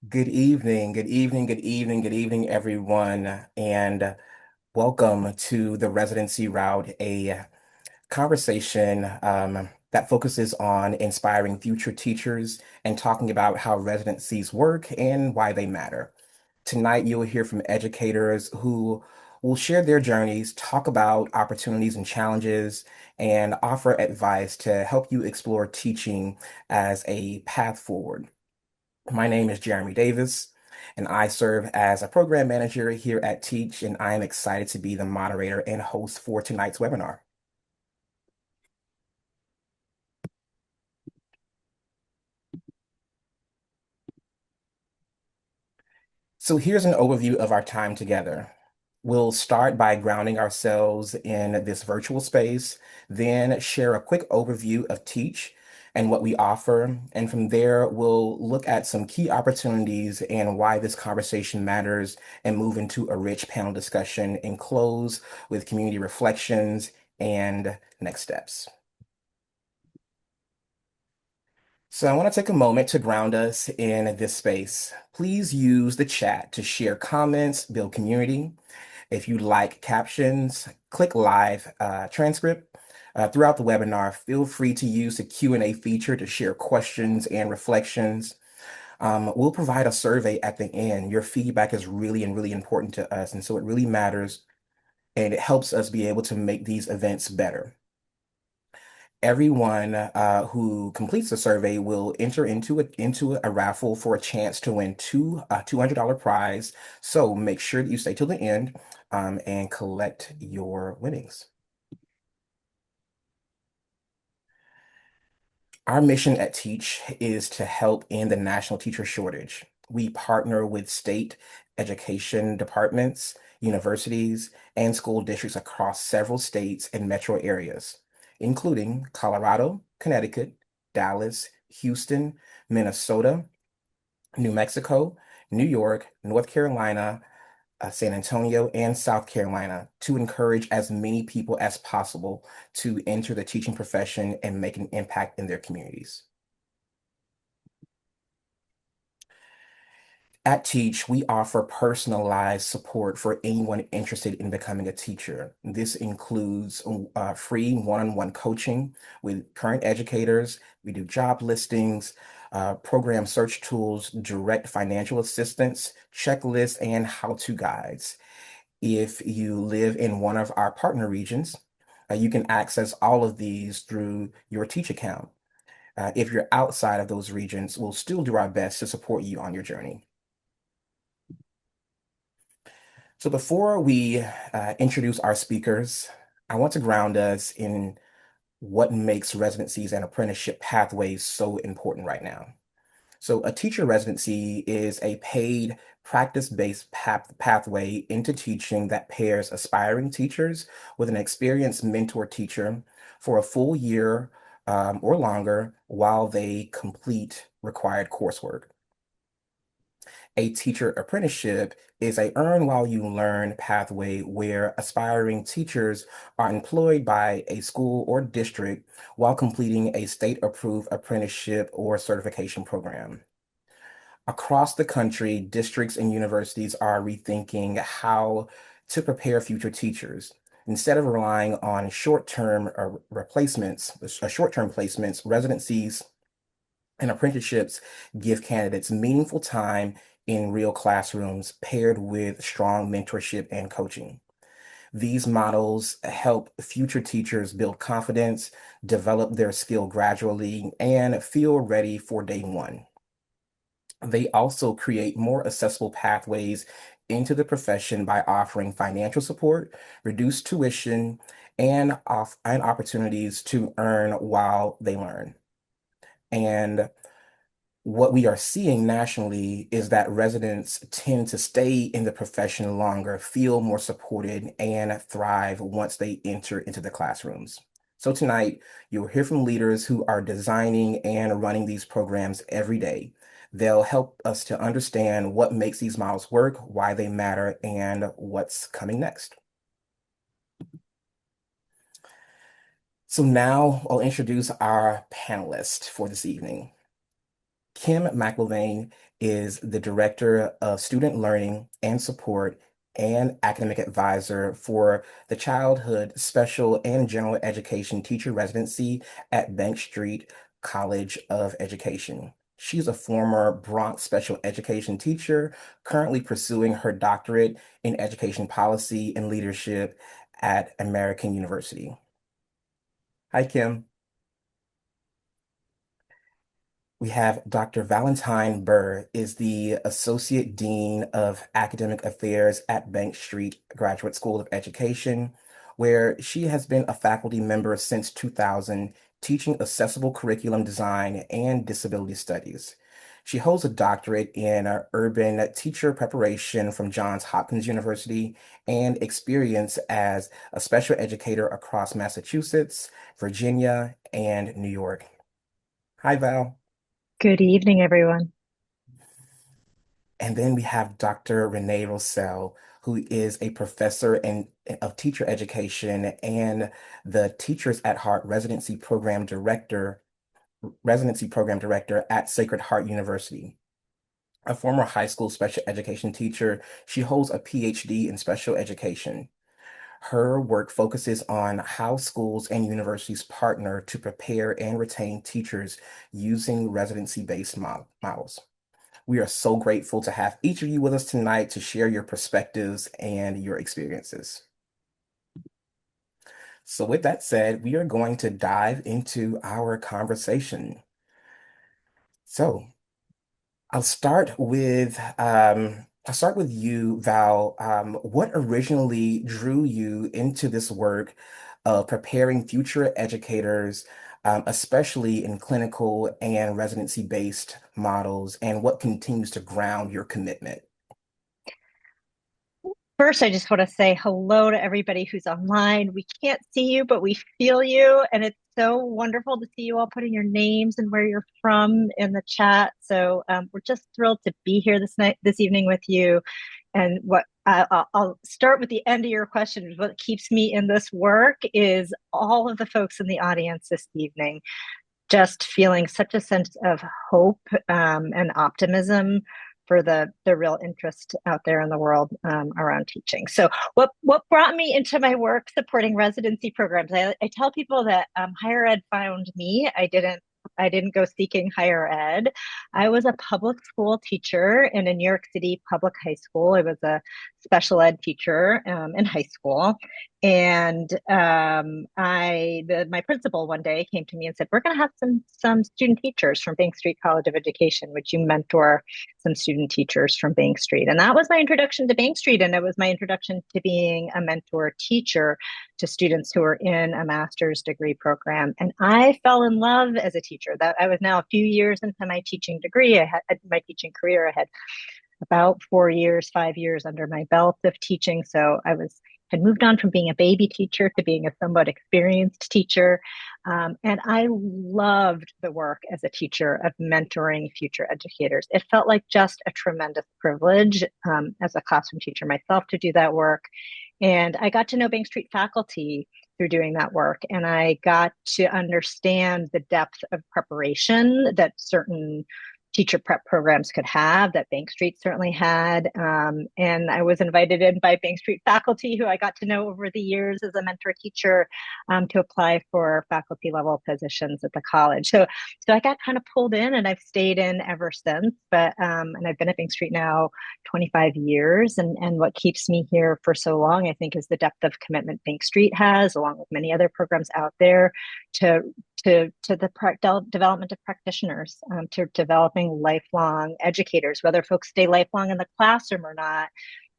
Good evening, everyone, and welcome to the Residency Route, a conversation that focuses on inspiring future teachers and talking about how residencies work and why they matter. Tonight, you'll hear from educators who will share their journeys, talk about opportunities and challenges, and offer advice to help you explore teaching as a path forward. My name is Jeremy Davis, and I serve as a program manager here at Teach, and I am excited to be the moderator and host for tonight's webinar. So here's an overview of our time together. We'll start by grounding ourselves in this virtual space, then share a quick overview of Teach and what we offer. And from there, we'll look at some key opportunities and why this conversation matters and move into a rich panel discussion and close with community reflections and next steps. So I want to take a moment to ground us in this space. Please use the chat to share comments, build community. If you like captions, click live transcript. Throughout the webinar, feel free to use the Q&A feature to share questions and reflections. We'll provide a survey at the end. Your feedback is really important to us, and so it really matters, and it helps us be able to make these events better. Everyone who completes the survey will enter into a raffle for a chance to win a $200 prize. So make sure that you stay till the end and collect your winnings. Our mission at Teach is to help end the national teacher shortage. We partner with state education departments, universities, and school districts across several states and metro areas, including Colorado, Connecticut, Dallas, Houston, Minnesota, New Mexico, New York, North Carolina, San Antonio, and South Carolina to encourage as many people as possible to enter the teaching profession and make an impact in their communities. At Teach, we offer personalized support for anyone interested in becoming a teacher. This includes free one-on-one coaching with current educators. We do job listings, program search tools, direct financial assistance, checklists, and how-to guides. If you live in one of our partner regions, you can access all of these through your Teach account. If you're outside of those regions, we'll still do our best to support you on your journey. So before we introduce our speakers, I want to ground us in what makes residencies and apprenticeship pathways so important right now. So a teacher residency is a paid practice-based pathway into teaching that pairs aspiring teachers with an experienced mentor teacher for a full year or longer while they complete required coursework. A teacher apprenticeship is a earn while you learn pathway where aspiring teachers are employed by a school or district while completing a state-approved apprenticeship or certification program. Across the country, districts and universities are rethinking how to prepare future teachers. Instead of relying on short-term placements, residencies and apprenticeships give candidates meaningful time in real classrooms paired with strong mentorship and coaching. These models help future teachers build confidence, develop their skill gradually, and feel ready for day one. They also create more accessible pathways into the profession by offering financial support, reduced tuition, and opportunities to earn while they learn. And what we are seeing nationally is that residents tend to stay in the profession longer, feel more supported, and thrive once they enter into the classrooms. So tonight, you'll hear from leaders who are designing and running these programs every day. They'll help us to understand what makes these models work, why they matter, and what's coming next. So now I'll introduce our panelists for this evening. Kim McIlvaine is the Director of Student Learning and Support and Academic Advisor for the Childhood Special and General Education Teacher Residency at Bank Street College of Education. She's a former Bronx special education teacher, currently pursuing her doctorate in education policy and leadership at American University. Hi, Kim. We have Dr. Valentine Burr is the Associate Dean of Academic Affairs at Bank Street Graduate School of Education, where she has been a faculty member since 2000, teaching accessible curriculum design and disability studies. She holds a doctorate in urban teacher preparation from Johns Hopkins University and experience as a special educator across Massachusetts, Virginia, and New York. Hi, Val. Good evening, everyone. And then we have Dr. Renee Rossell, who is a professor of teacher education and the Teachers at Heart residency program director at Sacred Heart University. A former high school special education teacher, she holds a PhD in special education. Her work focuses on how schools and universities partner to prepare and retain teachers using residency-based models. We are so grateful to have each of you with us tonight to share your perspectives and your experiences. So, with that said, we are going to dive into our conversation. So, I'll start with you, Val. What originally drew you into this work of preparing future educators, especially in clinical and residency-based models, and what continues to ground your commitment? First, I just want to say hello to everybody who's online. We can't see you, but we feel you. And it's so wonderful to see you all putting your names and where you're from in the chat. So we're just thrilled to be here this evening with you. And I'll start with the end of your question. What keeps me in this work is all of the folks in the audience this evening just feeling such a sense of hope and optimism for the real interest out there in the world around teaching. So what brought me into my work supporting residency programs? I tell people that higher ed found me. I didn't go seeking higher ed. I was a public school teacher in a New York City public high school. I was a special ed teacher in high school. And my principal one day came to me and said, "We're going to have some student teachers from Bank Street College of Education. Would you mentor some student teachers from Bank Street?" And that was my introduction to Bank Street, and it was my introduction to being a mentor teacher to students who were in a master's degree program. And I fell in love as a teacher. That I was now a few years into my teaching degree. I had my teaching career. I had about 4 years, 5 years under my belt of teaching. So had moved on from being a baby teacher to being a somewhat experienced teacher. And I loved the work as a teacher of mentoring future educators. It felt like just a tremendous privilege as a classroom teacher myself to do that work. And I got to know Bank Street faculty through doing that work. And I got to understand the depth of preparation that certain teacher prep programs could have that Bank Street certainly had. And I was invited in by Bank Street faculty who I got to know over the years as a mentor teacher to apply for faculty level positions at the college. So I got kind of pulled in and I've stayed in ever since. And I've been at Bank Street now 25 years. And what keeps me here for so long, I think, is the depth of commitment Bank Street has, along with many other programs out there, to the development of practitioners, to developing lifelong educators, whether folks stay lifelong in the classroom or not.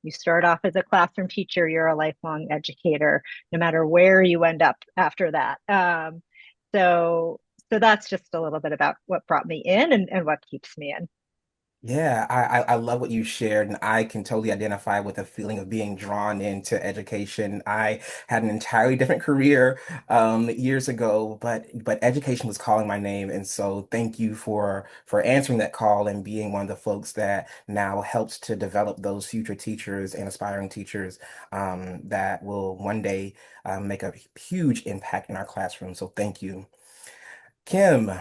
You start off as a classroom teacher, you're a lifelong educator, no matter where you end up after that. So, so that's just a little bit about what brought me in and what keeps me in. Yeah, I love what you shared, and I can totally identify with the feeling of being drawn into education. I had an entirely different career years ago, but education was calling my name, and so thank you for answering that call and being one of the folks that now helps to develop those future teachers and aspiring teachers that will one day make a huge impact in our classroom. So thank you. Kim,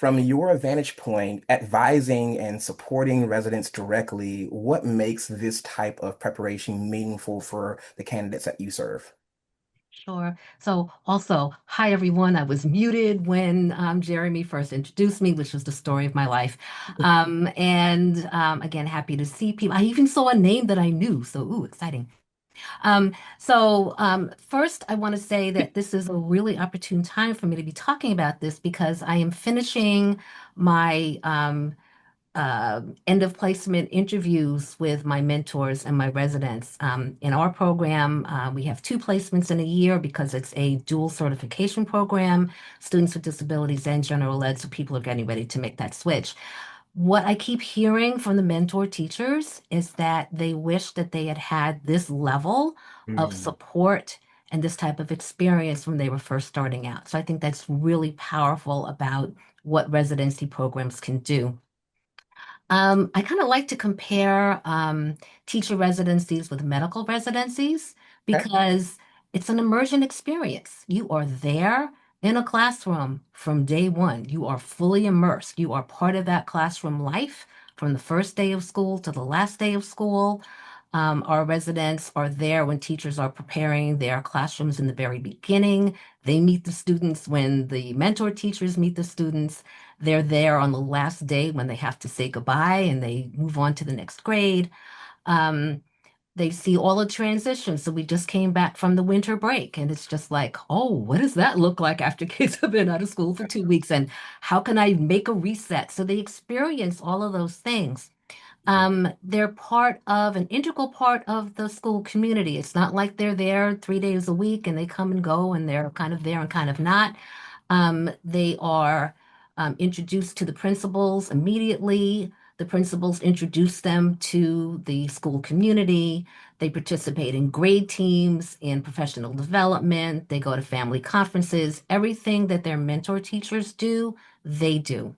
From your vantage point, advising and supporting residents directly, what makes this type of preparation meaningful for the candidates that you serve? Sure. So also, hi everyone. I was muted when Jeremy first introduced me, which was the story of my life. And again, happy to see people. I even saw a name that I knew. So, ooh, exciting. First, I want to say that this is a really opportune time for me to be talking about this because I am finishing my end of placement interviews with my mentors and my residents. In our program, we have two placements in a year because it's a dual certification program, students with disabilities and general ed, so people are getting ready to make that switch. What I keep hearing from the mentor teachers is that they wish that they had had this level of Mm. support and this type of experience when they were first starting out. So I think that's really powerful about what residency programs can do. I kind of like to compare teacher residencies with medical residencies Okay. because it's an immersion experience. You are there in a classroom from day one. You are fully immersed. You are part of that classroom life from the first day of school to the last day of school. Our residents are there when teachers are preparing their classrooms in the very beginning. They meet the students when the mentor teachers meet the students. They're there on the last day when they have to say goodbye and they move on to the next grade. Um, they see all the transitions. So we just came back from the winter break, and it's just like, oh, what does that look like after kids have been out of school for 2 weeks? And how can I make a reset? So they experience all of those things. They're part of an integral part of the school community. It's not like they're there 3 days a week and they come and go and they're kind of there and kind of not. They are introduced to the principals immediately. The principals introduce them to the school community. They participate in grade teams, in professional development. They go to family conferences. Everything that their mentor teachers do, they do.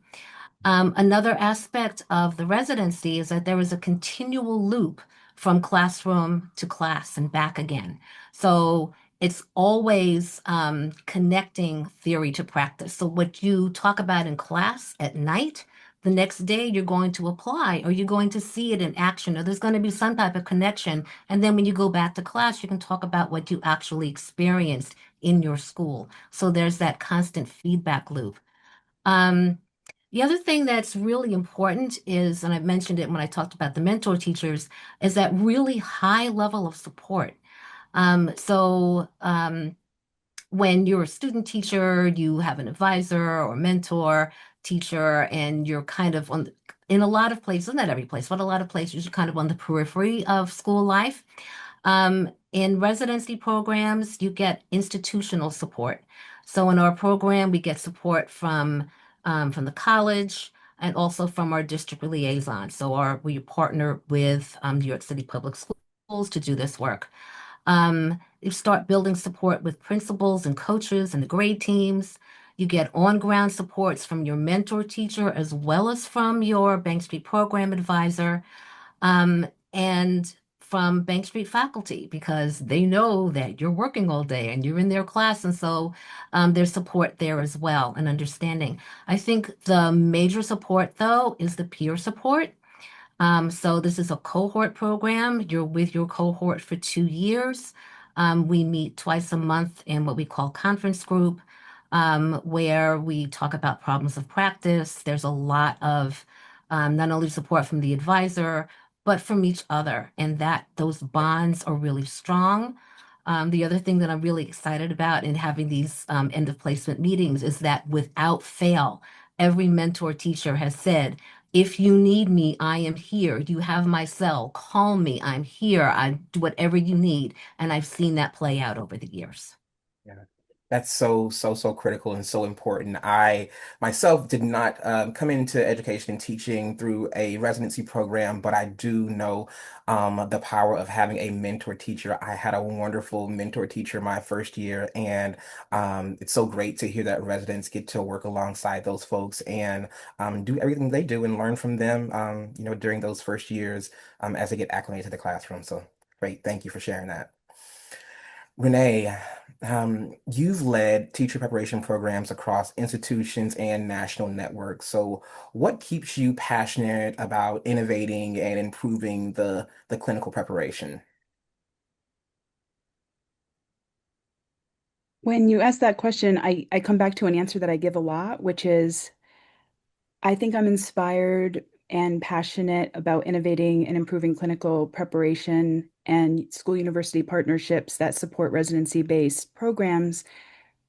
Another aspect of the residency is that there is a continual loop from classroom to class and back again. So it's always connecting theory to practice. So what you talk about in class at night, the next day you're going to apply or you're going to see it in action or there's going to be some type of connection. And then when you go back to class, you can talk about what you actually experienced in your school. So there's that constant feedback loop. Um, the other thing that's really important is, and I mentioned it when I talked about the mentor teachers, is that really high level of support. When you're a student teacher, you have an advisor or mentor teacher, and you're kind of in a lot of places, not every place, but a lot of places, you're kind of on the periphery of school life. In residency programs, you get institutional support. So in our program, we get support from the college and also from our district liaison. So we partner with New York City Public Schools to do this work. You start building support with principals and coaches and the grade teams. You get on-ground supports from your mentor teacher as well as from your Bank Street program advisor and from Bank Street faculty because they know that you're working all day and you're in their class. And so there's support there as well and understanding. I think the major support, though, is the peer support. So this is a cohort program. You're with your cohort for 2 years. We meet twice a month in what we call conference group, where we talk about problems of practice. There's a lot of not only support from the advisor, but from each other, and that those bonds are really strong. The other thing that I'm really excited about in having these end of placement meetings is that without fail, every mentor teacher has said, if you need me, I am here. You have my cell. Call me. I'm here. I do whatever you need. And I've seen that play out over the years. Yeah. That's so critical and so important. I myself did not come into education and teaching through a residency program, but I do know the power of having a mentor teacher. I had a wonderful mentor teacher my first year, and it's so great to hear that residents get to work alongside those folks and do everything they do and learn from them, during those first years as they get acclimated to the classroom. So great. Thank you for sharing that. Renee, You've led teacher preparation programs across institutions and national networks. So, what keeps you passionate about innovating and improving the clinical preparation? When you ask that question, I come back to an answer that I give a lot, which is I think I'm inspired and passionate about innovating and improving clinical preparation and school university partnerships that support residency-based programs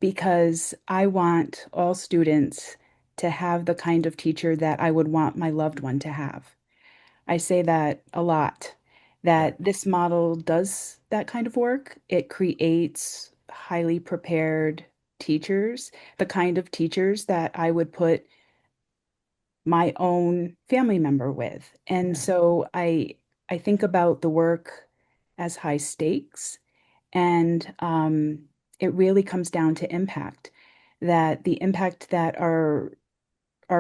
because I want all students to have the kind of teacher that I would want my loved one to have. I say that a lot, Yeah. that this model does that kind of work. It creates highly prepared teachers, the kind of teachers that I would put my own family member with. And Yeah. so I think about the work as high stakes, and it really comes down to impact. That the impact that our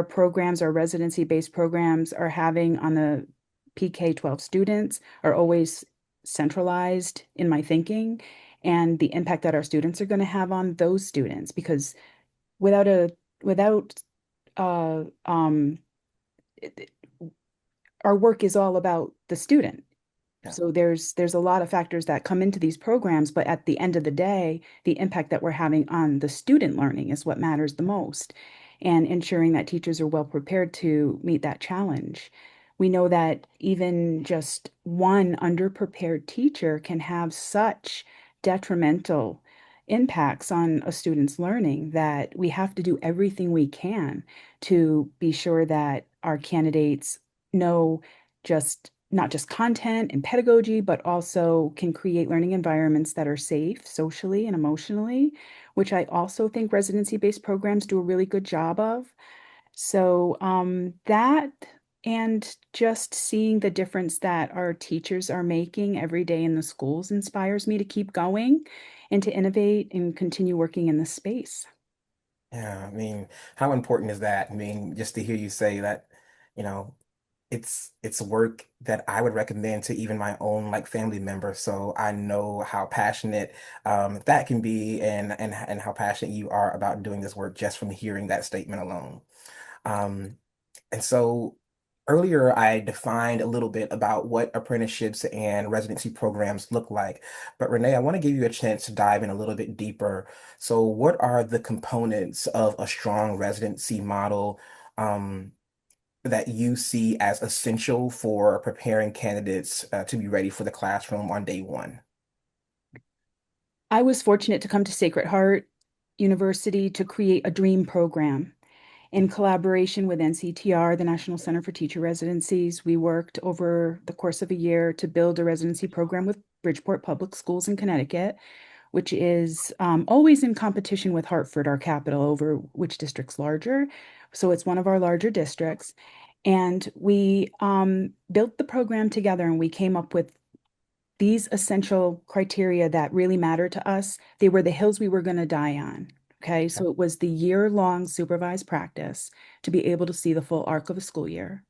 programs, our residency-based programs are having on the PK-12 students are always centralized in my thinking, and the impact that our students are going to have on those students, because without a without uh it- our work is all about the student. Yeah. So there's a lot of factors that come into these programs, but at the end of the day, the impact that we're having on the student learning is what matters the most, and ensuring that teachers are well prepared to meet that challenge. We know that even just one underprepared teacher can have such detrimental impacts on a student's learning that we have to do everything we can to be sure that our candidates know just not just content and pedagogy, but also can create learning environments that are safe socially and emotionally, which I also think residency-based programs do a really good job of. So that and just seeing the difference that our teachers are making every day in the schools inspires me to keep going and to innovate and continue working in this space. Yeah. I mean, how important is that? I mean, just to hear you say that, you know, it's work that I would recommend to even my own like family members. So I know how passionate that can be and how passionate you are about doing this work just from hearing that statement alone. Um, and so earlier I defined a little bit about what apprenticeships and residency programs look like. But Renee, I want to give you a chance to dive in a little bit deeper. So what are the components of a strong residency model? That you see as essential for preparing candidates to be ready for the classroom on day one? I was fortunate to come to Sacred Heart University to create a dream program. In collaboration with NCTR, the National Center for Teacher Residencies, we worked over the course of a year to build a residency program with Bridgeport Public Schools in Connecticut, which is always in competition with Hartford, our capital, over which district's larger. So it's one of our larger districts. And we built the program together, and we came up with these essential criteria that really matter to us. They were the hills we were going to die on. Okay, so it was the year-long supervised practice to be able to see the full arc of a school year.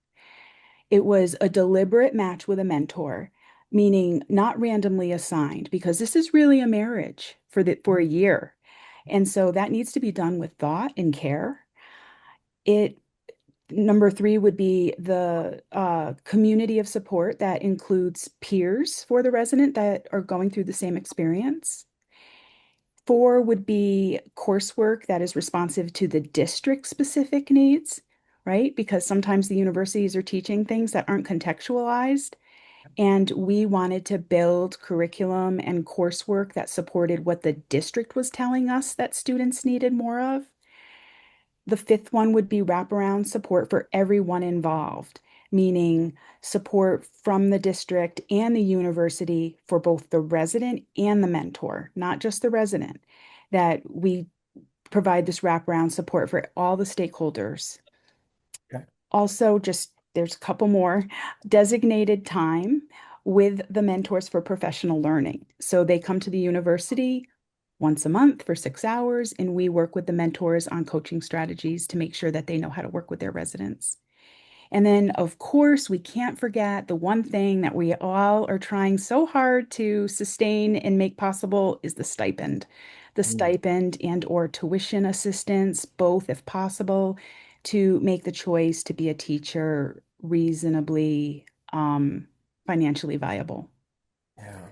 It was a deliberate match with a mentor, meaning not randomly assigned, because this is really a marriage for a year. And so that needs to be done with thought and care. It Number three would be the community of support that includes peers for the resident that are going through the same experience. Four would be coursework that is responsive to the district specific needs, right? Because sometimes the universities are teaching things that aren't contextualized. And we wanted to build curriculum and coursework that supported what the district was telling us that students needed more of. The fifth one would be wraparound support for everyone involved, meaning support from the district and the university for both the resident and the mentor, not just the resident, that we provide this wraparound support for all the stakeholders. Okay. Also, just there's a couple more designated time with the mentors for professional learning. So they come to the university once a month for 6 hours, and we work with the mentors on coaching strategies to make sure that they know how to work with their residents. And then, of course, we can't forget the one thing that we all are trying so hard to sustain and make possible is the stipend. the Mm. stipend and or tuition assistance, both if possible, to make the choice to be a teacher reasonably financially viable. Yeah.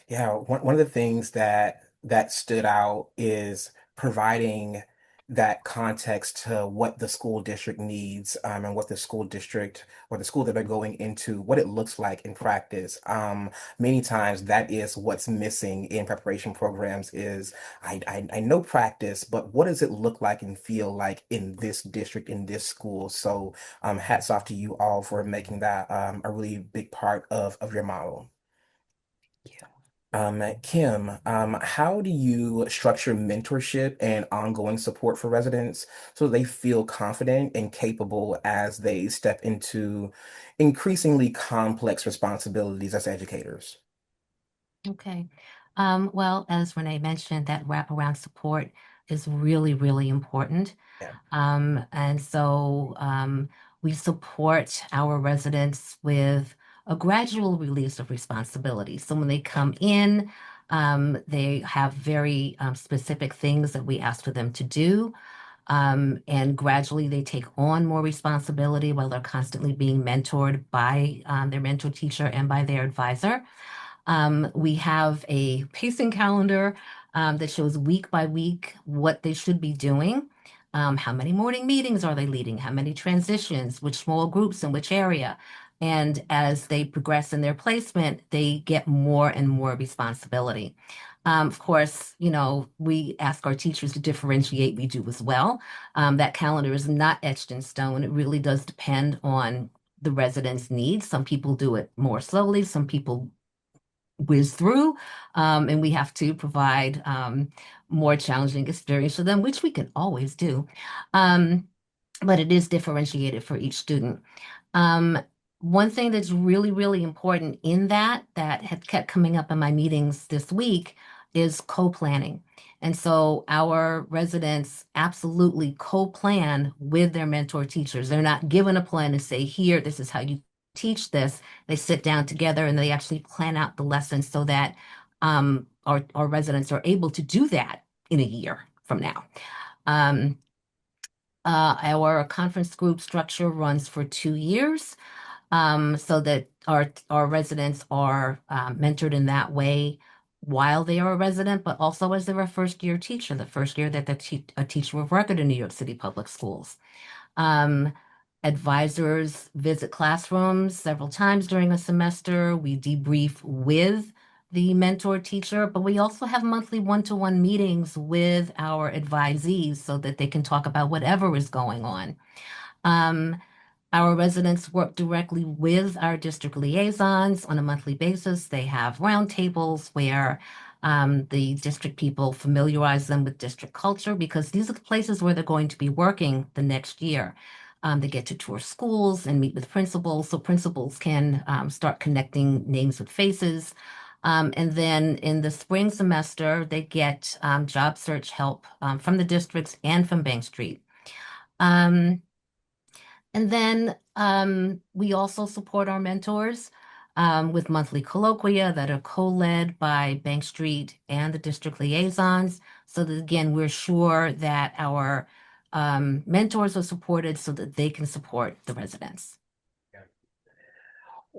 Yeah, one of the things that stood out is providing that context to what the school district needs, and what the school district or the school that they're going into, what it looks like in practice. Many times that is what's missing in preparation programs is I know practice, but what does it look like and feel like in this district, in this school? So hats off to you all for making that a really big part of your model. Kim, how do you structure mentorship and ongoing support for residents so they feel confident and capable as they step into increasingly complex responsibilities as educators? Okay. Well, as Renee mentioned, that wraparound support is really, really important. Yeah. We support our residents with a gradual release of responsibility. So when they come in, they have very specific things that we ask for them to do. And gradually they take on more responsibility while they're constantly being mentored by their mentor teacher and by their advisor. We have a pacing calendar that shows week by week what they should be doing. How many morning meetings are they leading? How many transitions? Which small groups in which area? And as they progress in their placement, they get more and more responsibility. Of course, we ask our teachers to differentiate. We do as well. That calendar is not etched in stone. It really does depend on the residents' needs. Some people do it more slowly. Some people whiz through, and we have to provide more challenging experience for them, which we can always do. Um, but it is differentiated for each student. Um, One thing that's really, really important in that had kept coming up in my meetings this week is co-planning. And so our residents absolutely co-plan with their mentor teachers. They're not given a plan and say, here, this is how you teach this. They sit down together and they actually plan out the lessons so that our residents are able to do that in a year from now. Um, our conference group structure runs for 2 years, so that our residents are mentored in that way while they are a resident, but also as they're a first year teacher, the first year that they're a teacher of record in New York City Public Schools. Um, Advisors visit classrooms several times during a semester. We debrief with the mentor teacher, but we also have monthly one-to-one meetings with our advisees so that they can talk about whatever is going on. Um, our residents work directly with our district liaisons on a monthly basis. They have roundtables where the district people familiarize them with district culture because these are the places where they're going to be working the next year. They get to tour schools and meet with principals so principals can start connecting names with faces. And then in the spring semester, they get job search help from the districts and from Bank Street. Um, and then we also support our mentors with monthly colloquia that are co-led by Bank Street and the district liaisons. So that again, we're sure that our mentors are supported so that they can support the residents.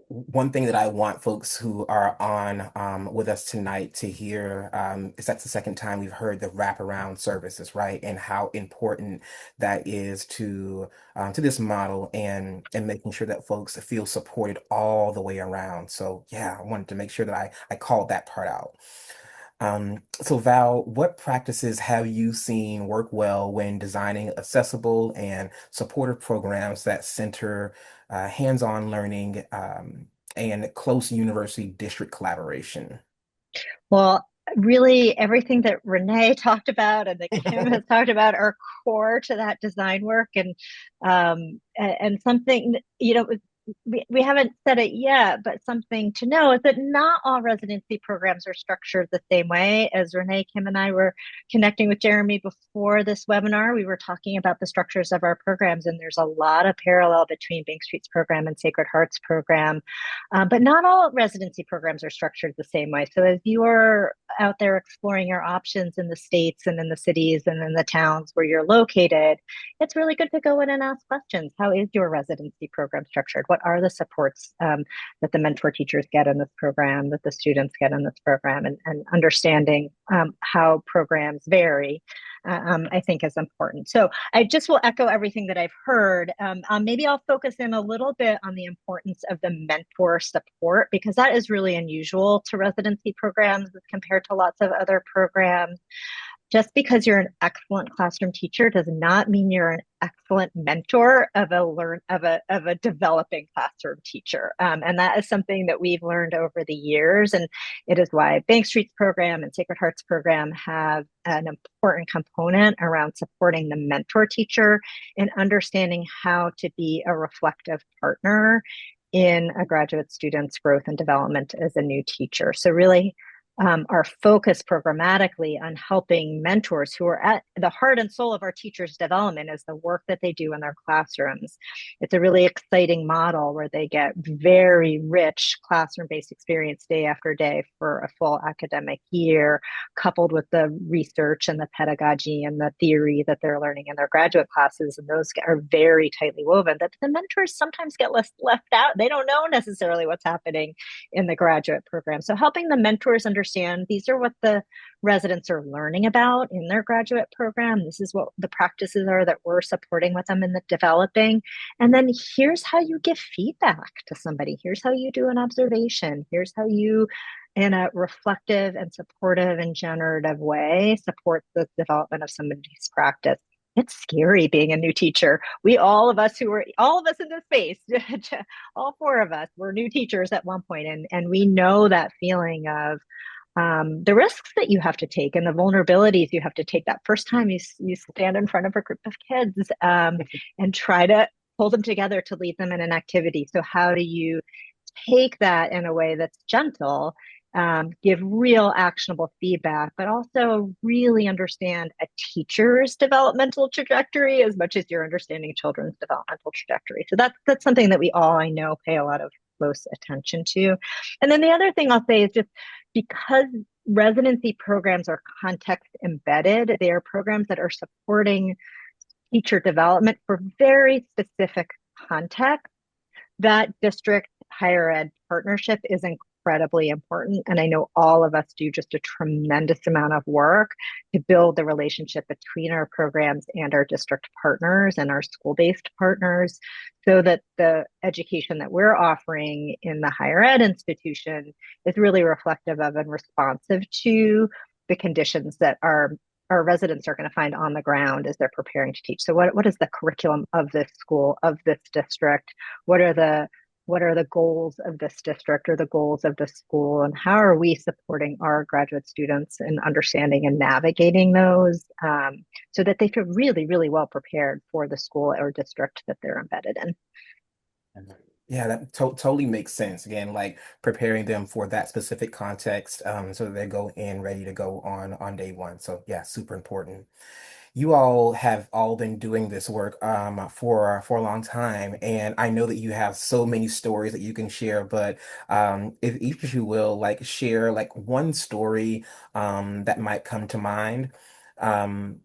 One thing that I want folks who are on with us tonight to hear is that's the second time we've heard the wraparound services, right? And how important that is to this model and making sure that folks feel supported all the way around. So yeah, I wanted to make sure that I called that part out. So Val, what practices have you seen work well when designing accessible and supportive programs that center hands-on learning and close university district collaboration? Well, really, everything that Renee talked about and that Kim has talked about are core to that design work, and something we haven't said it yet, but something to know is that not all residency programs are structured the same way. As Renee, Kim, and I were connecting with Jeremy before this webinar, we were talking about the structures of our programs, and there's a lot of parallel between Bank Street's program and Sacred Heart's program. But not all residency programs are structured the same way. So as you are out there exploring your options in the states and in the cities and in the towns where you're located, it's really good to go in and ask questions. How is your residency program structured? What are the supports that the mentor teachers get in this program, that the students get in this program, and understanding how programs vary, I think is important. So I just will echo everything that I've heard. Maybe I'll focus in a little bit on the importance of the mentor support, because that is really unusual to residency programs as compared to lots of other programs. Just because you're an excellent classroom teacher does not mean you're an excellent mentor of a developing classroom teacher, and that is something that we've learned over the years. And it is why Bank Street's program and Sacred Heart's program have an important component around supporting the mentor teacher and understanding how to be a reflective partner in a graduate student's growth and development as a new teacher. So really our focus programmatically on helping mentors who are at the heart and soul of our teachers' development is the work that they do in their classrooms. It's a really exciting model where they get very rich classroom-based experience day after day for a full academic year, coupled with the research and the pedagogy and the theory that they're learning in their graduate classes. And those are very tightly woven, that the mentors sometimes get left out. They don't know necessarily what's happening in the graduate program. So helping the mentors understand these are what the residents are learning about in their graduate program. This is what the practices are that we're supporting with them in the developing. And then here's how you give feedback to somebody. Here's how you do an observation. Here's how you, in a reflective and supportive and generative way, support the development of somebody's practice. It's scary being a new teacher. All of us in this space, all four of us were new teachers at one point, and we know that feeling of the risks that you have to take and the vulnerabilities you have to take that first time you stand in front of a group of kids and try to pull them together to lead them in an activity. So how do you take that in a way that's gentle, give real actionable feedback, but also really understand a teacher's developmental trajectory as much as you're understanding children's developmental trajectory. So that's something that we all, I know, pay a lot of close attention to. And then the other thing I'll say is just because residency programs are context embedded, they are programs that are supporting teacher development for very specific context. That district higher ed partnership is incredibly important. And I know all of us do just a tremendous amount of work to build the relationship between our programs and our district partners and our school-based partners so that the education that we're offering in the higher ed institution is really reflective of and responsive to the conditions that our residents are going to find on the ground as they're preparing to teach. So what is the curriculum of this school, of this district? What are the goals of this district or the goals of the school? And how are we supporting our graduate students in understanding and navigating those so that they feel really, really well prepared for the school or district that they're embedded in? Yeah, that totally makes sense. Again, like preparing them for that specific context, so that they go in ready to go on day one. So yeah, super important. You all have all been doing this work for a long time, and I know that you have so many stories that you can share. But if each of you will like share like one story that might come to mind. Um,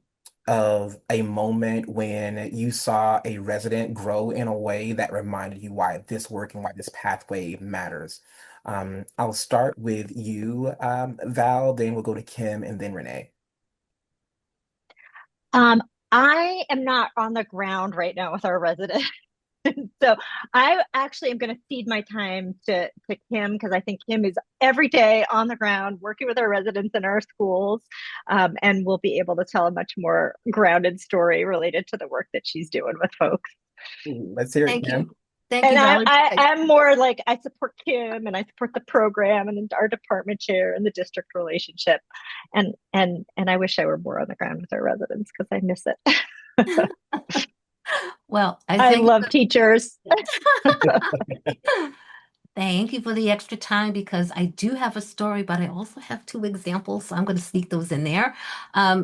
of a moment when you saw a resident grow in a way that reminded you why this work and why this pathway matters. I'll start with you, Val, then we'll go to Kim and then Renee. Um, I am not on the ground right now with our residents. So I actually am going to cede my time to Kim because I think Kim is every day on the ground working with our residents in our schools, and will be able to tell a much more grounded story related to the work that she's doing with folks. Let's hear it, Thank Kim. you. Thank And you, I, Valerie. I, I'm more like I support Kim and I support the program and our department chair and the district relationship, and I wish I were more on the ground with our residents because I miss it. Well, I I think love teachers. thank you for the extra time because I do have a story, but I also have two examples, so I'm going to sneak those in there.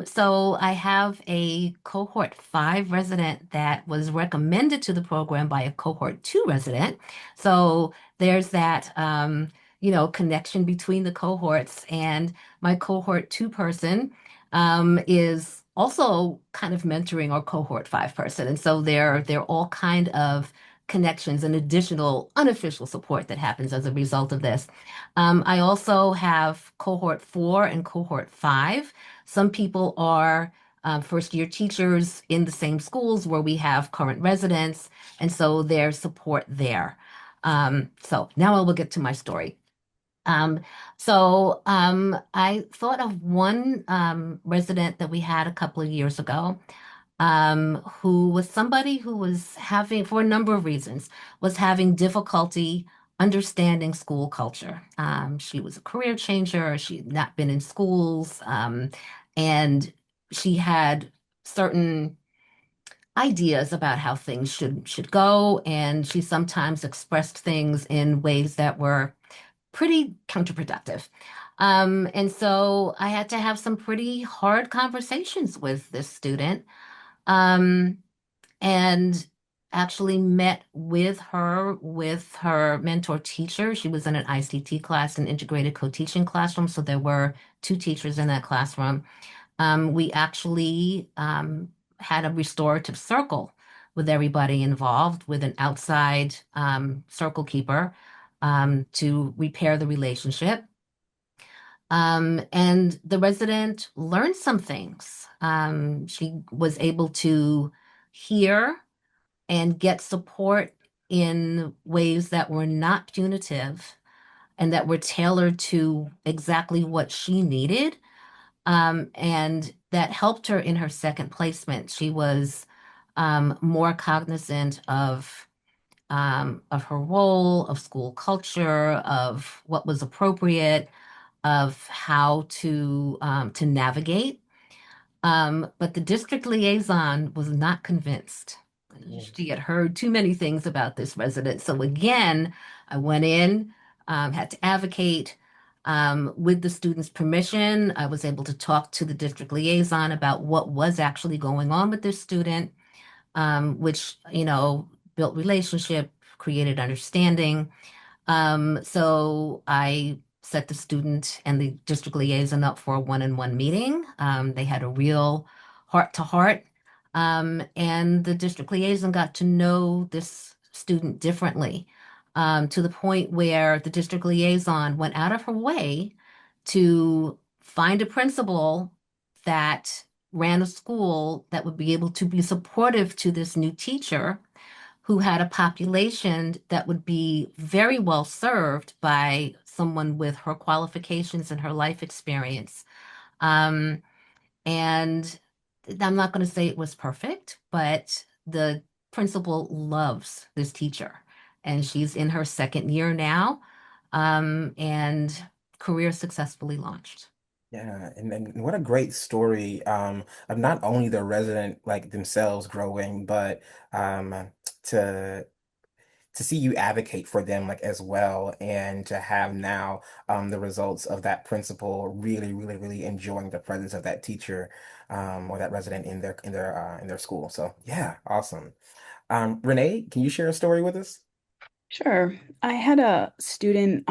So I have a cohort 5 resident that was recommended to the program by a cohort 2 resident. So there's that, connection between the cohorts, and my cohort 2 person is also kind of mentoring our cohort 5 person. And so they're all kind of connections and additional unofficial support that happens as a result of this. I also have cohort 4 and cohort 5. Some people are first year teachers in the same schools where we have current residents, and so there's support there. So now I will get to my story. Um, I thought of one resident that we had a couple of years ago, who was somebody who was having, for a number of reasons, was having difficulty understanding school culture. She was a career changer. She had not been in schools, and she had certain ideas about how things should go, and she sometimes expressed things in ways that were pretty counterproductive. And so I had to have some pretty hard conversations with this student. Um, and actually met with her mentor teacher. She was in an ICT class, an integrated co-teaching classroom, so there were two teachers in that classroom. We actually had a restorative circle with everybody involved, with an outside circle keeper to repair the relationship. And the resident learned some things. She was able to hear and get support in ways that were not punitive and that were tailored to exactly what she needed. And that helped her in her second placement. She was more cognizant of her role, of school culture, of what was appropriate, of how to navigate. But the district liaison was not convinced. Mm. She had heard too many things about this resident. So again, I went in, had to advocate. With the student's permission, I was able to talk to the district liaison about what was actually going on with this student, which, built relationship, created understanding. So I set the student and the district liaison up for a one-on-one meeting. They had a real heart-to-heart, and the district liaison got to know this student differently, to the point where the district liaison went out of her way to find a principal that ran a school that would be able to be supportive to this new teacher who had a population that would be very well served by someone with her qualifications and her life experience. Um, and I'm not going to say it was perfect, but the principal loves this teacher, and she's in her second year now, and career successfully launched. Yeah, and what a great story of not only the resident like themselves growing, but to to see you advocate for them like as well, and to have now the results of that principal really, really, really enjoying the presence of that teacher or that resident in their school. So yeah, awesome. Renee, can you share a story with us? Sure. I had a student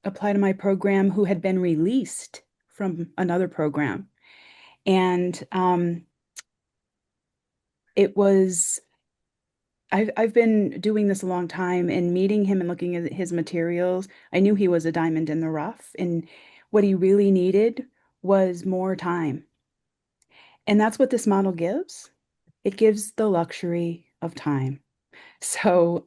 apply to my program who had been released from another program. And it was I've been doing this a long time, and meeting him and looking at his materials, I knew he was a diamond in the rough, and what he really needed was more time. And that's what this model gives. It gives the luxury of time. So,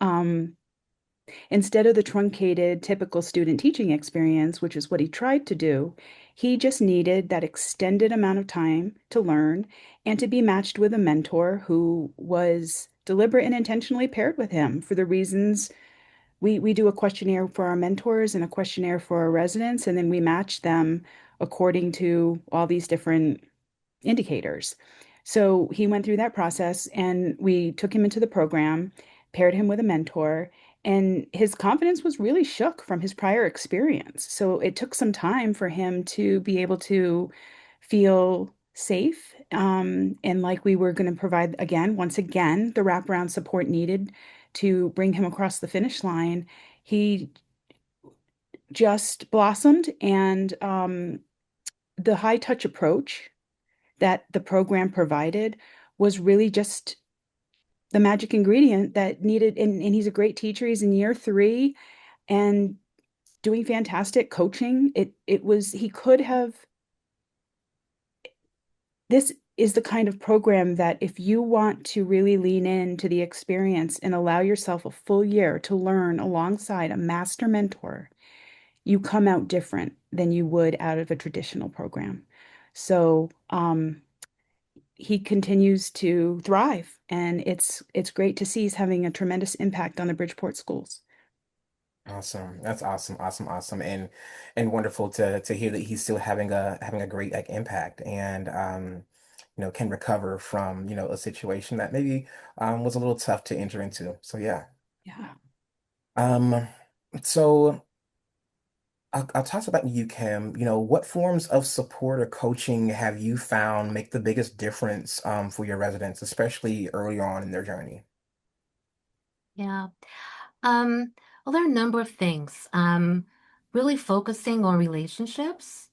instead of the truncated typical student teaching experience, which is what he tried to do, he just needed that extended amount of time to learn and to be matched with a mentor who was deliberate and intentionally paired with him for the reasons we do a questionnaire for our mentors and a questionnaire for our residents, and then we match them according to all these different indicators. So he went through that process and we took him into the program, paired him with a mentor, and his confidence was really shook from his prior experience. So it took some time for him to be able to feel safe, and like we were going to provide again, once again, the wraparound support needed to bring him across the finish line. He just blossomed, and the high touch approach that the program provided was really just the magic ingredient that needed. And he's a great teacher. He's in year three and doing fantastic coaching. It was, he could have, this is the kind of program that if you want to really lean into the experience and allow yourself a full year to learn alongside a master mentor, you come out different than you would out of a traditional program. So, he continues to thrive, and it's great to see he's having a tremendous impact on the Bridgeport schools. Awesome. That's awesome, awesome, awesome, and wonderful to hear that he's still having a great like impact and can recover from, a situation that maybe was a little tough to enter into. So yeah. Yeah. Um so I'll talk about you, Kim. What forms of support or coaching have you found make the biggest difference for your residents, especially early on in their journey? Yeah. Um, well, there are a number of things. Really focusing on relationships.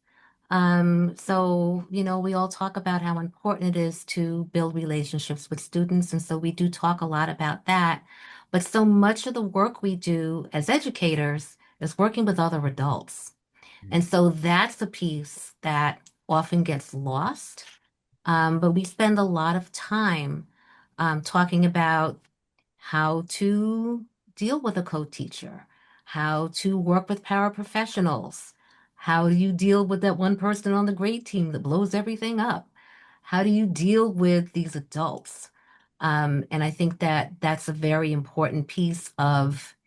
We all talk about how important it is to build relationships with students, and so we do talk a lot about that. But so much of the work we do as educators is working with other adults. And so that's the piece that often gets lost. But we spend a lot of time talking about how to deal with a co-teacher, how to work with paraprofessionals, how do you deal with that one person on the grade team that blows everything up? How do you deal with these adults? And I think that that's a very important piece of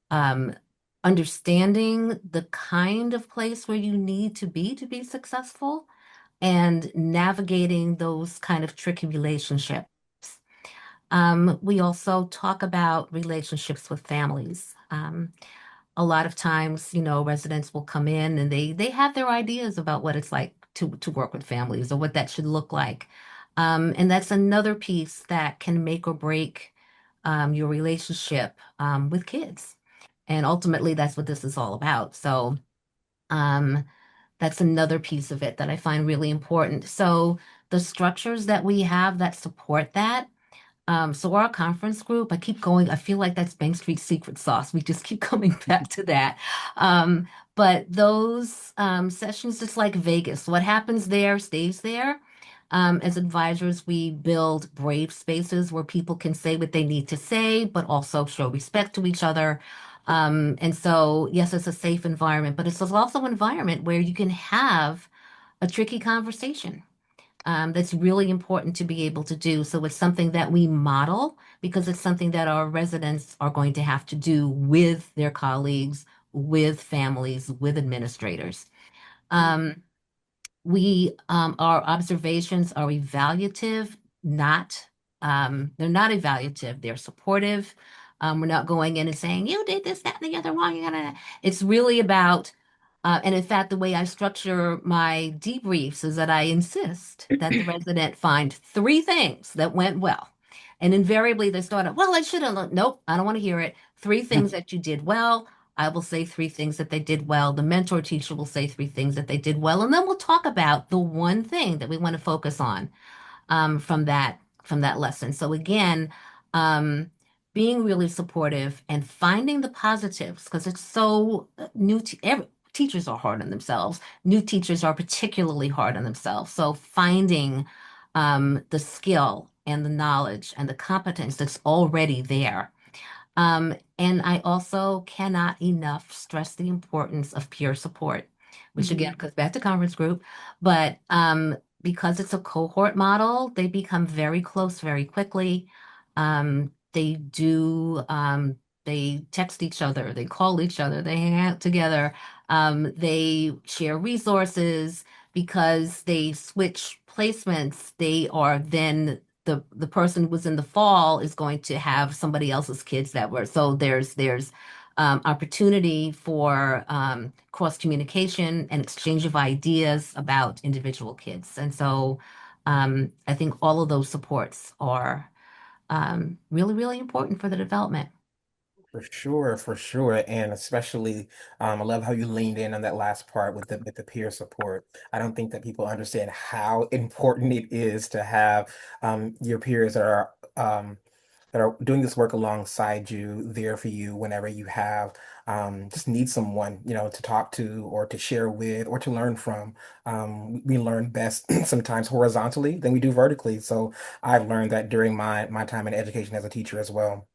um, understanding the kind of place where you need to be successful and navigating those kind of tricky relationships. We also talk about relationships with families. A lot of times, residents will come in and they have their ideas about what it's like to work with families or what that should look like. And that's another piece that can make or break your relationship with kids. And ultimately, that's what this is all about. So, um, that's another piece of it that I find really important. So, the structures that we have that support that. So our conference group, I keep going, I feel like that's Bank Street secret sauce. We just keep coming back to that. Um, but those sessions, just like Vegas, what happens there stays there. As advisors, we build brave spaces where people can say what they need to say, but also show respect to each other. And so, yes, it's a safe environment, but it's also an environment where you can have a tricky conversation that's really important to be able to do. So it's something that we model because it's something that our residents are going to have to do with their colleagues, with families, with administrators. Um, our observations are evaluative, not, they're not evaluative, they're supportive. We're not going in and saying, you did this, that, and the other wrong. It's really about, and in fact, the way I structure my debriefs is that I insist that the resident find three things that went well. And invariably they start out, well, I should have, nope, I don't want to hear it. Three things that you did well. I will say three things that they did well. The mentor teacher will say three things that they did well. And then we'll talk about the one thing that we want to focus on from that lesson. So again, um, being really supportive and finding the positives because it's so teachers are hard on themselves. New teachers are particularly hard on themselves. So finding the skill and the knowledge and the competence that's already there and I also cannot enough stress the importance of peer support, which again Mhm. goes back to conference group. But because it's a cohort model, they become very close very quickly. They text each other, they call each other, they hang out together, they share resources because they switch placements, they are then the person who was in the fall is going to have somebody else's kids that were. So there's opportunity for cross communication and exchange of ideas about individual kids. And so I think all of those supports are really, really important for the development. For sure, for sure. And especially, I love how you leaned in on that last part with the peer support. I don't think that people understand how important it is to have your peers that are doing this work alongside you, there for you whenever you have just need someone, to talk to or to share with or to learn from. We learn best sometimes horizontally than we do vertically. So I've learned that during my time in education as a teacher as well.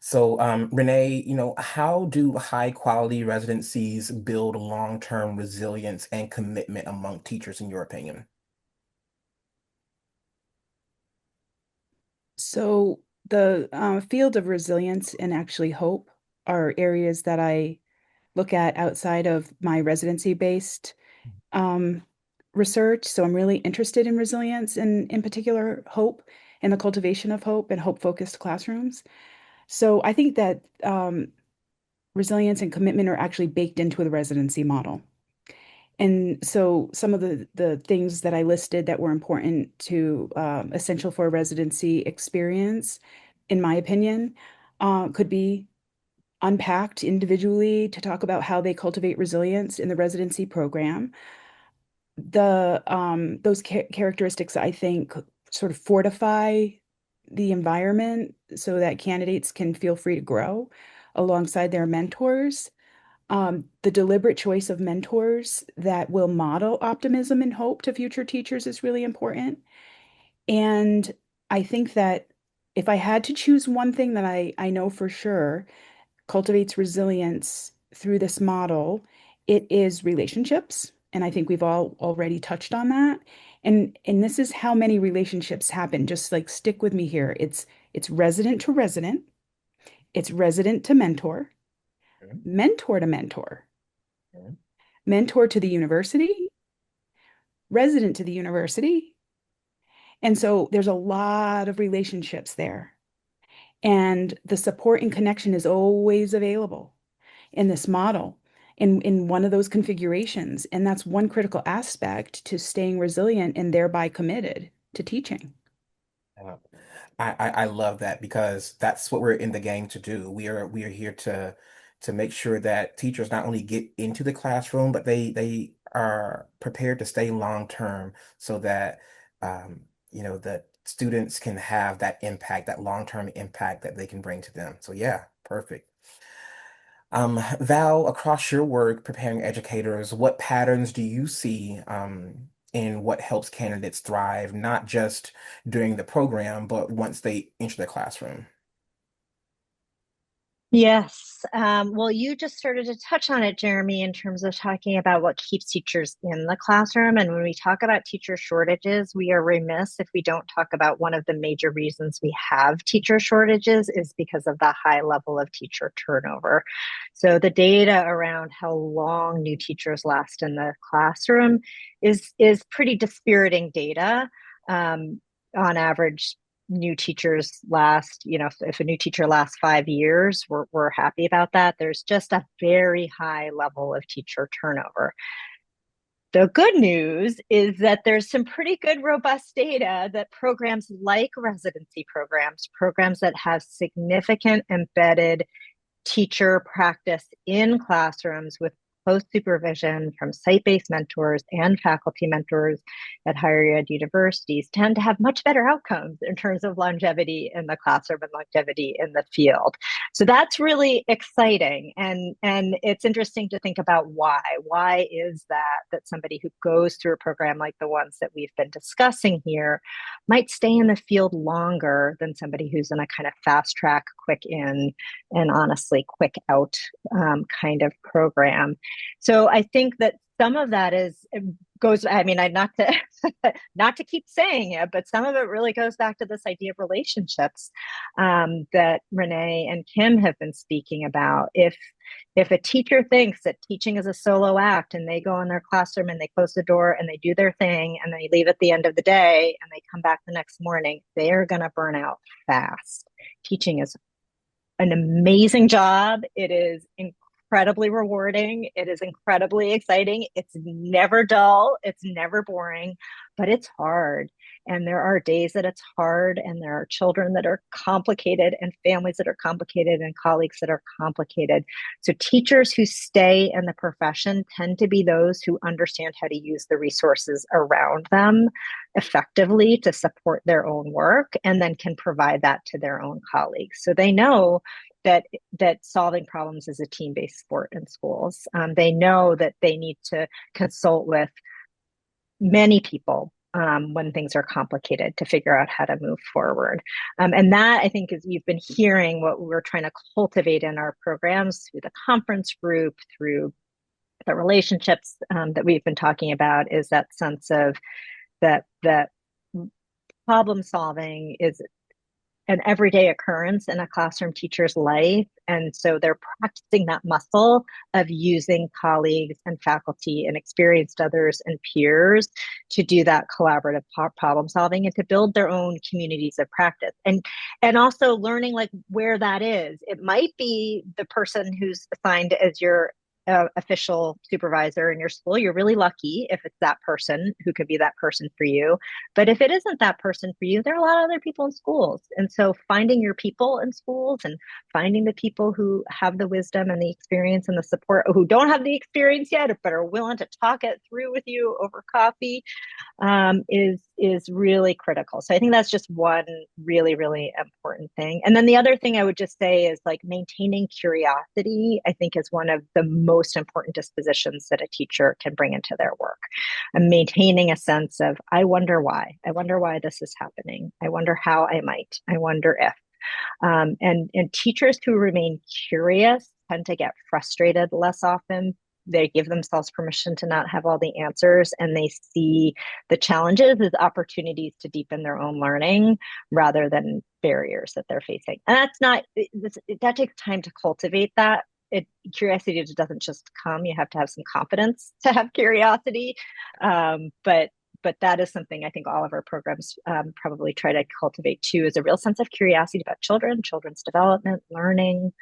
So, Renee, how do high quality residencies build long-term resilience and commitment among teachers, in your opinion? So the field of resilience and actually hope are areas that I look at outside of my residency-based um, research. So I'm really interested in resilience and in particular hope and the cultivation of hope and hope-focused classrooms. So I think that resilience and commitment are actually baked into the residency model. And so some of the things that I listed that were important to essential for a residency experience, in my opinion, could be unpacked individually to talk about how they cultivate resilience in the residency program. The those characteristics, I think, sort of fortify the environment so that candidates can feel free to grow alongside their mentors. The deliberate choice of mentors that will model optimism and hope to future teachers is really important. And I think that if I had to choose one thing that I know for sure cultivates resilience through this model, it is relationships. And I think we've all already touched on that. And this is how many relationships happen. Just like stick with me here. It's resident to resident, it's resident to mentor, Mhm, mentor to mentor, mhm. mentor to the university, resident to the university. And so there's a lot of relationships there. And the support and connection is always available in this model in one of those configurations. And that's one critical aspect to staying resilient and thereby committed to teaching. Yeah. I love that because that's what we're in the game to do. We are here to make sure that teachers not only get into the classroom, but they are prepared to stay long term so that that students can have that impact, that long-term impact that they can bring to them. So yeah, perfect. Val, across your work preparing educators, what patterns do you see in what helps candidates thrive, not just during the program, but once they enter the classroom? Yes. Well, you just started to touch on it, Jeremy, in terms of talking about what keeps teachers in the classroom. And when we talk about teacher shortages, we are remiss if we don't talk about one of the major reasons we have teacher shortages is because of the high level of teacher turnover. So the data around how long new teachers last in the classroom is pretty dispiriting data. Um, on average, new teachers last, if a new teacher lasts 5 years, we're happy about that. There's just a very high level of teacher turnover. The good news is that there's some pretty good, robust data that programs like residency programs that have significant embedded teacher practice in classrooms with close supervision from site-based mentors and faculty mentors at higher ed universities tend to have much better outcomes in terms of longevity in the classroom and longevity in the field. So that's really exciting. And it's interesting to think about why. Why is that somebody who goes through a program like the ones that we've been discussing here might stay in the field longer than somebody who's in a kind of fast track, quick in, and honestly quick out kind of program. So I think that some of that is goes, I mean, I not to not to keep saying it, but some of it really goes back to this idea of relationships that Renee and Kim have been speaking about. If a teacher thinks that teaching is a solo act and they go in their classroom and they close the door and they do their thing and they leave at the end of the day and they come back the next morning, they are going to burn out fast. Teaching is an amazing job. It is incredibly rewarding. It is incredibly exciting. It's never dull. It's never boring, but it's hard. And there are days that it's hard, and there are children that are complicated, and families that are complicated, and colleagues that are complicated. So, teachers who stay in the profession tend to be those who understand how to use the resources around them effectively to support their own work, and then can provide that to their own colleagues. So, they know that solving problems is a team-based sport in schools. They know that they need to consult with many people when things are complicated to figure out how to move forward. And that, I think, is you've been hearing what we're trying to cultivate in our programs through the conference group, through the relationships that we've been talking about, is that sense of that problem solving is an everyday occurrence in a classroom teacher's life. And so they're practicing that muscle of using colleagues and faculty and experienced others and peers to do that collaborative problem solving and to build their own communities of practice. And also learning like where that is. It might be the person who's assigned as your official supervisor in your school. You're really lucky if it's that person who could be that person for you. But if it isn't that person for you, there are a lot of other people in schools. And so finding your people in schools and finding the people who have the wisdom and the experience and the support, who don't have the experience yet, but are willing to talk it through with you over coffee, is really critical. So I think that's just one really, really important thing. And then the other thing I would just say is like maintaining curiosity, I think is one of the most important dispositions that a teacher can bring into their work. And maintaining a sense of, I wonder why this is happening. I wonder how I might, I wonder if. And teachers who remain curious tend to get frustrated less often. They give themselves permission to not have all the answers, and they see the challenges as opportunities to deepen their own learning rather than barriers that they're facing. And that's not, that takes time to cultivate that. Curiosity just doesn't just come. You have to have some confidence to have curiosity. But that is something I think all of our programs probably try to cultivate too, is a real sense of curiosity about children, children's development, learning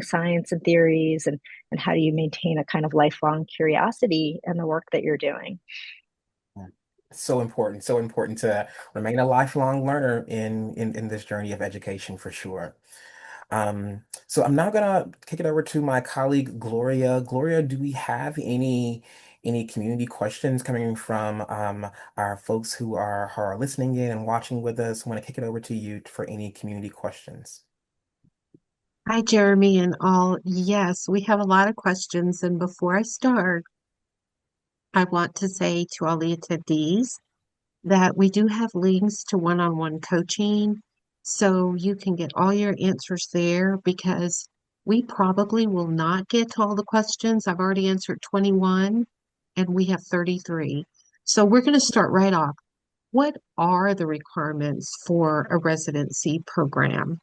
science and theories, and how do you maintain a kind of lifelong curiosity in the work that you're doing. So important to remain a lifelong learner in this journey of education for sure. So I'm now gonna kick it over to my colleague Gloria. Gloria, do we have any community questions coming from our folks who are listening in and watching with us? I want to kick it over to you for any community questions. Hi, Jeremy and all. Yes, we have a lot of questions. And before I start, I want to say to all the attendees that we do have links to one-on-one coaching. So you can get all your answers there because we probably will not get to all the questions. I've already answered 21 and we have 33. So we're going to start right off. What are the requirements for a residency program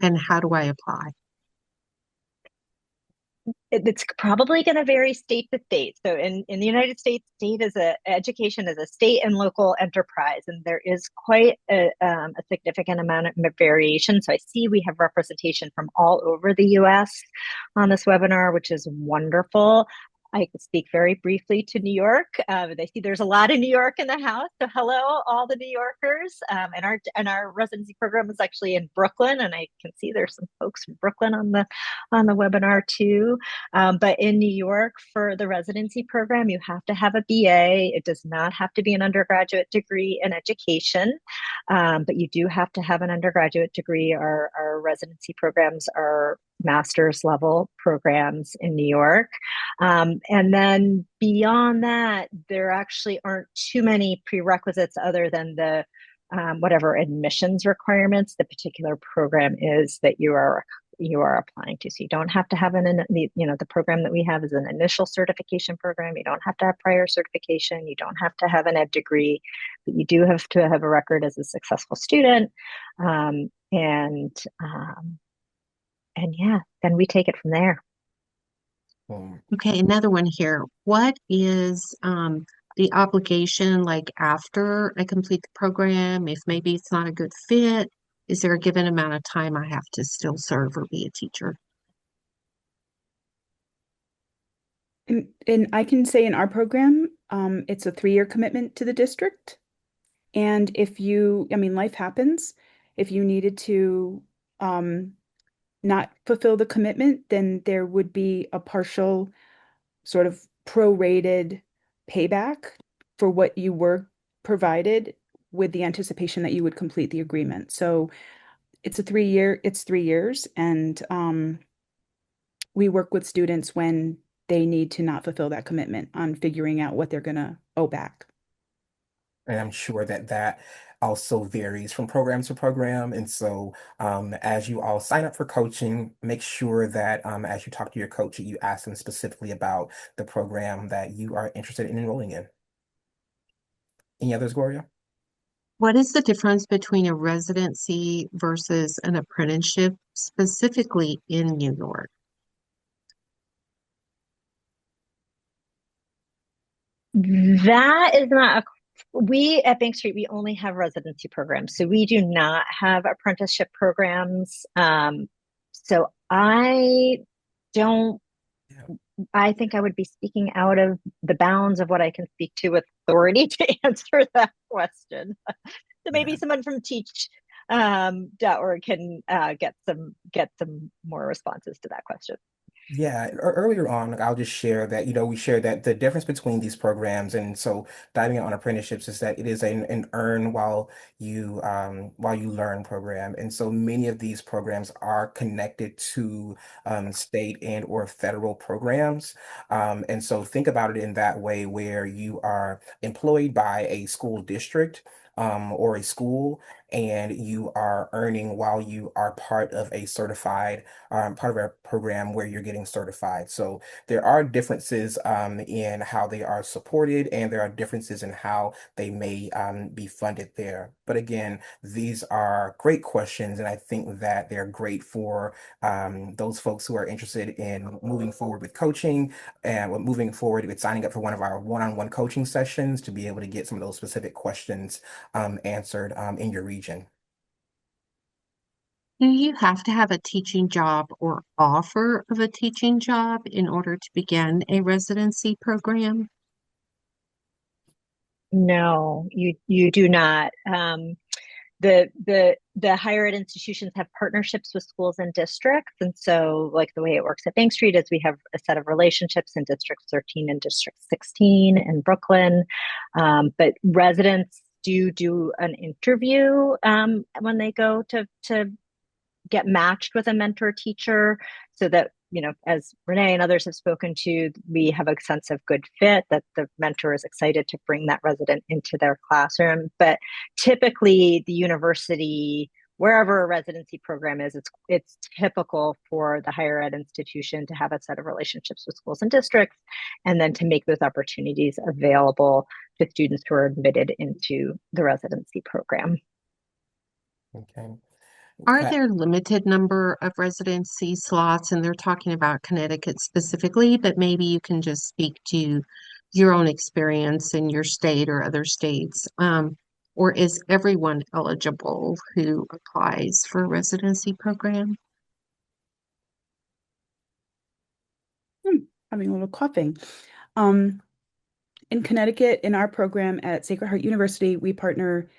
and how do I apply? It's probably going to vary state to state. So in the United States, education is a state and local enterprise, and there is quite a significant amount of variation. So I see we have representation from all over the U.S. on this webinar, which is wonderful. I could speak very briefly to New York. I see there's a lot of New York in the house. So hello, all the New Yorkers. And our residency program is actually in Brooklyn, and I can see there's some folks from Brooklyn on the webinar too. But in New York, for the residency program, you have to have a BA. It does not have to be an undergraduate degree in education, but you do have to have an undergraduate degree. Our residency programs are master's level programs in New York. And then beyond that, there actually aren't too many prerequisites other than the whatever admissions requirements the particular program is that you are you are applying to. So you don't have to have the program that we have is an initial certification program. You don't have to have prior certification. You don't have to have an ed degree, but you do have to have a record as a successful student. Um, and um, and yeah, then we take it from there. Um, Okay, another one here. What is the obligation like after I complete the program? If maybe it's not a good fit, is there a given amount of time I have to still serve or be a teacher? And I can say in our program, it's a 3-year commitment to the district. And if you, I mean, life happens. If you needed to um, not fulfill the commitment, then there would be a partial sort of prorated payback for what you were provided with the anticipation that you would complete the agreement. So it's 3 years, and we work with students when they need to not fulfill that commitment on figuring out what they're going to owe back. And I'm sure that that also varies from program to program. And so, as you all sign up for coaching, make sure that as you talk to your coach, you ask them specifically about the program that you are interested in enrolling in. Any others, Gloria? What is the difference between a residency versus an apprenticeship, specifically in New York? That is not a we at Bank Street, we only have residency programs. So we do not have apprenticeship programs. So don't, Yeah. I think I would be speaking out of the bounds of what I can speak to with authority to answer that question. So Yeah. maybe someone from teach.org can get some more responses to that question. Yeah, earlier on, like, I'll just share that, we shared that the difference between these programs, and so diving in on apprenticeships is that it is an earn while you learn program. And so many of these programs are connected to state and or federal programs. And so think about it in that way where you are employed by a school district. Or a school, and you are earning while you are part of our program where you're getting certified. So there are differences in how they are supported, and there are differences in how they may be funded there. But again, these are great questions, and I think that they're great for those folks who are interested in moving forward with coaching and moving forward with signing up for one of our one-on-one coaching sessions to be able to get some of those specific questions answered in your region. Do you have to have a teaching job or offer of a teaching job in order to begin a residency program? No, you do not. The higher ed institutions have partnerships with schools and districts, and so like the way it works at Bank Street is we have a set of relationships in District 13 and District 16 in Brooklyn, but residents do an interview when they go to get matched with a mentor teacher so that as Renee and others have spoken to, we have a sense of good fit, that the mentor is excited to bring that resident into their classroom. But typically the university, wherever a residency program is, it's typical for the higher ed institution to have a set of relationships with schools and districts, and then to make those opportunities available to students who are admitted into the residency program. Okay. Are there limited number of residency slots? And they're talking about Connecticut specifically, but maybe you can just speak to your own experience in your state or other states. Or is everyone eligible who applies for a residency program? Having a little coughing. Um, in Connecticut, in our program at Sacred Heart University, we partner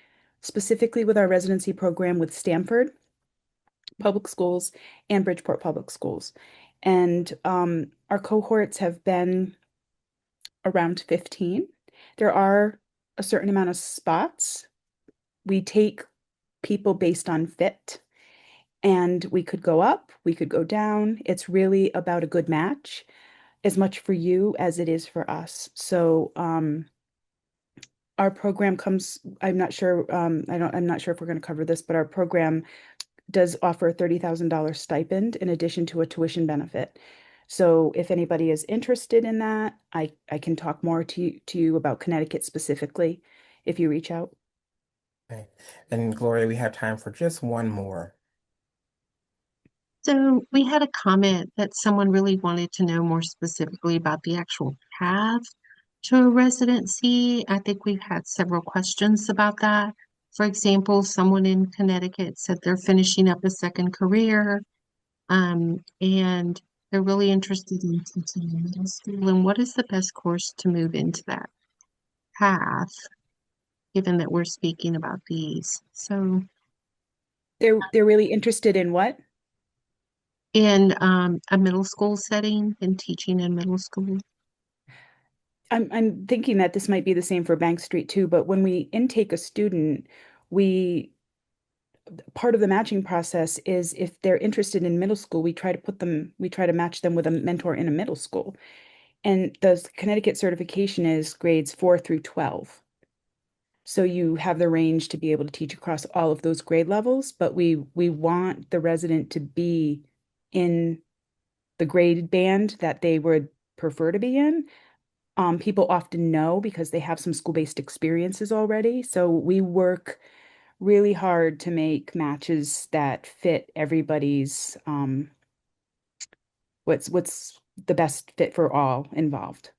specifically with our residency program with Stanford Public Schools and Bridgeport Public Schools. And our cohorts have been around 15. There are a certain amount of spots. We take people based on fit, and we could go up, we could go down. It's really about a good match, as much for you as it is for us. So our program comes, I'm not sure, I'm not sure if we're going to cover this, but our program does offer a $30,000 stipend in addition to a tuition benefit. So if anybody is interested in that, I can talk more to you about Connecticut specifically if you reach out. Okay. And Gloria, we have time for just one more. So we had a comment that someone really wanted to know more specifically about the actual path to a residency. I think we've had several questions about that. For example, someone in Connecticut said they're finishing up a second career, and they're really interested in teaching in middle school. And what is the best course to move into that path, given that we're speaking about these? So They're really interested in what? in a middle school setting and teaching in middle school. I'm thinking that this might be the same for Bank Street too, but when we intake a student, we part of the matching process is if they're interested in middle school, we try to match them with a mentor in a middle school. And the Connecticut certification is grades 4 through 12. So you have the range to be able to teach across all of those grade levels, but we want the resident to be in the grade band that they would prefer to be in. People often know because they have some school-based experiences already. So we work really hard to make matches that fit everybody's what's the best fit for all involved.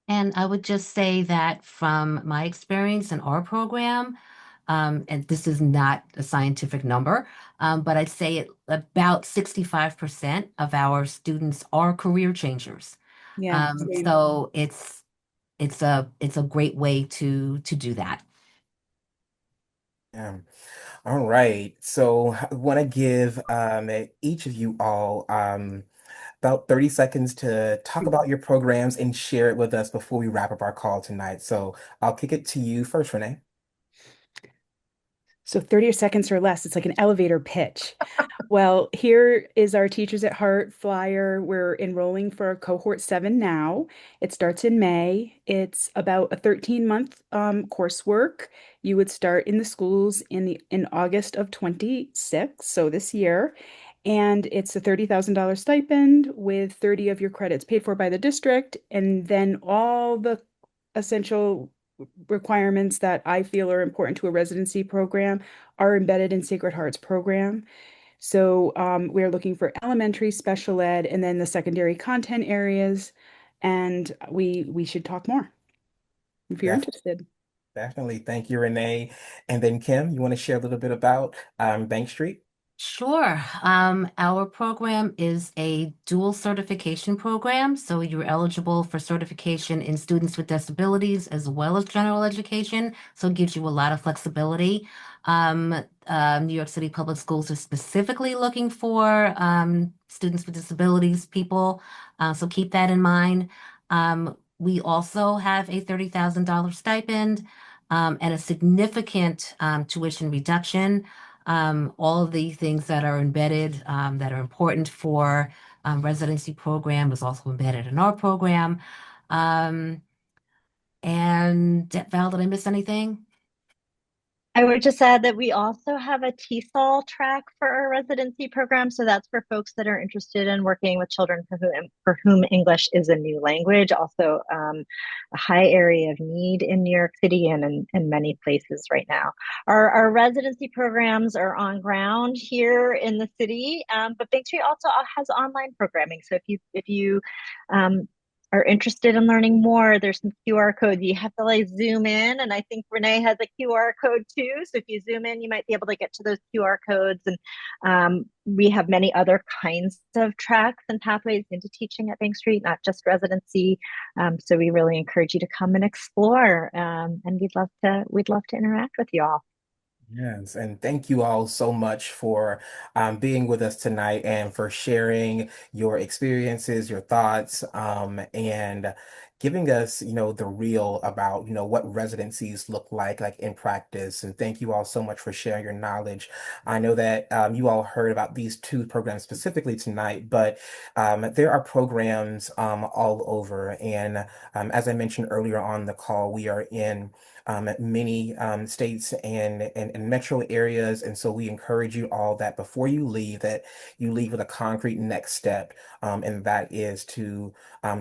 And I would just say that from my experience in our program, and this is not a scientific number, but I'd say about 65% of our students are career changers. Yeah, same. So it's a great way to do that. Yeah. All right. So I want to give each of you all about 30 seconds to talk about your programs and share it with us before we wrap up our call tonight. So I'll kick it to you first, Renee. So 30 seconds or less, it's like an elevator pitch. Well, here is our Teachers at Heart flyer. We're enrolling for cohort 7 now. It starts in May. It's about a 13-month coursework. You would start in the schools in August of 26, so this year. And it's a $30,000 stipend with 30 of your credits paid for by the district, and then all the essential requirements that I feel are important to a residency program are embedded in Sacred Heart's program. So we're looking for elementary, special ed, and then the secondary content areas. And we should talk more if you're Def interested. Definitely. Thank you, Renee. And then Kim, you want to share a little bit about Bank Street? Sure. Our program is a dual certification program, so you're eligible for certification in students with disabilities as well as general education, so it gives you a lot of flexibility. New York City Public Schools are specifically looking for students with disabilities, people, so keep that in mind. We also have a $30,000 stipend and a significant tuition reduction. All of the things that are embedded that are important for residency program is also embedded in our program. Um, and Val, did I miss anything? I would just add that we also have a TESOL track for our residency program. So that's for folks that are interested in working with children for whom English is a new language. Also, a high area of need in New York City and in many places right now. Our residency programs are on ground here in the city, but Big Tree also has online programming. So if you are interested in learning more, there's some QR codes. You have to like zoom in, and I think Renee has a QR code too. So if you zoom in, you might be able to get to those QR codes. And we have many other kinds of tracks and pathways into teaching at Bank Street, not just residency. So we really encourage you to come and explore. And we'd love to interact with you all. Yes, and thank you all so much for being with us tonight and for sharing your experiences, your thoughts, and giving us, the real about, what residencies look like in practice. And thank you all so much for sharing your knowledge. I know that you all heard about these two programs specifically tonight, but there are programs all over. And as I mentioned earlier on the call, we are in many states and metro areas. And so we encourage you all that before you leave, that you leave with a concrete next step, and that is to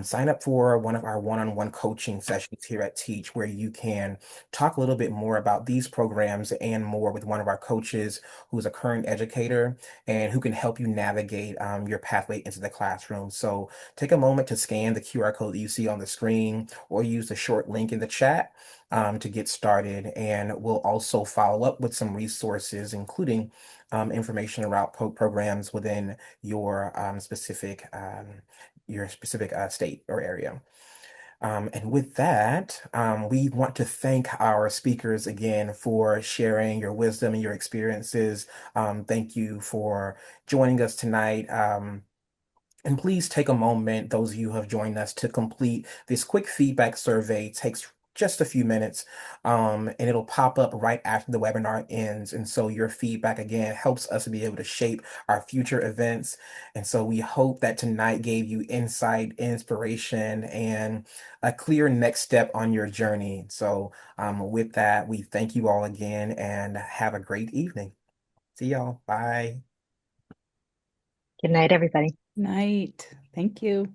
sign up for one of our one-on-one coaching sessions here at Teach, where you can talk a little bit more about these programs and more with one of our coaches who's a current educator and who can help you navigate your pathway into the classroom. So take a moment to scan the QR code that you see on the screen or use the short link in the chat to get started. And we'll also follow up with some resources, including information about programs within your specific state or area. And with that, we want to thank our speakers again for sharing your wisdom and your experiences. Thank you for joining us tonight. And please take a moment, those of you who have joined us, to complete this quick feedback survey. It takes just a few minutes, and it'll pop up right after the webinar ends. And so your feedback, again, helps us to be able to shape our future events. And so we hope that tonight gave you insight, inspiration, and a clear next step on your journey. So with that, we thank you all again and have a great evening. See y'all. Bye. Good night, everybody. Night. Thank you.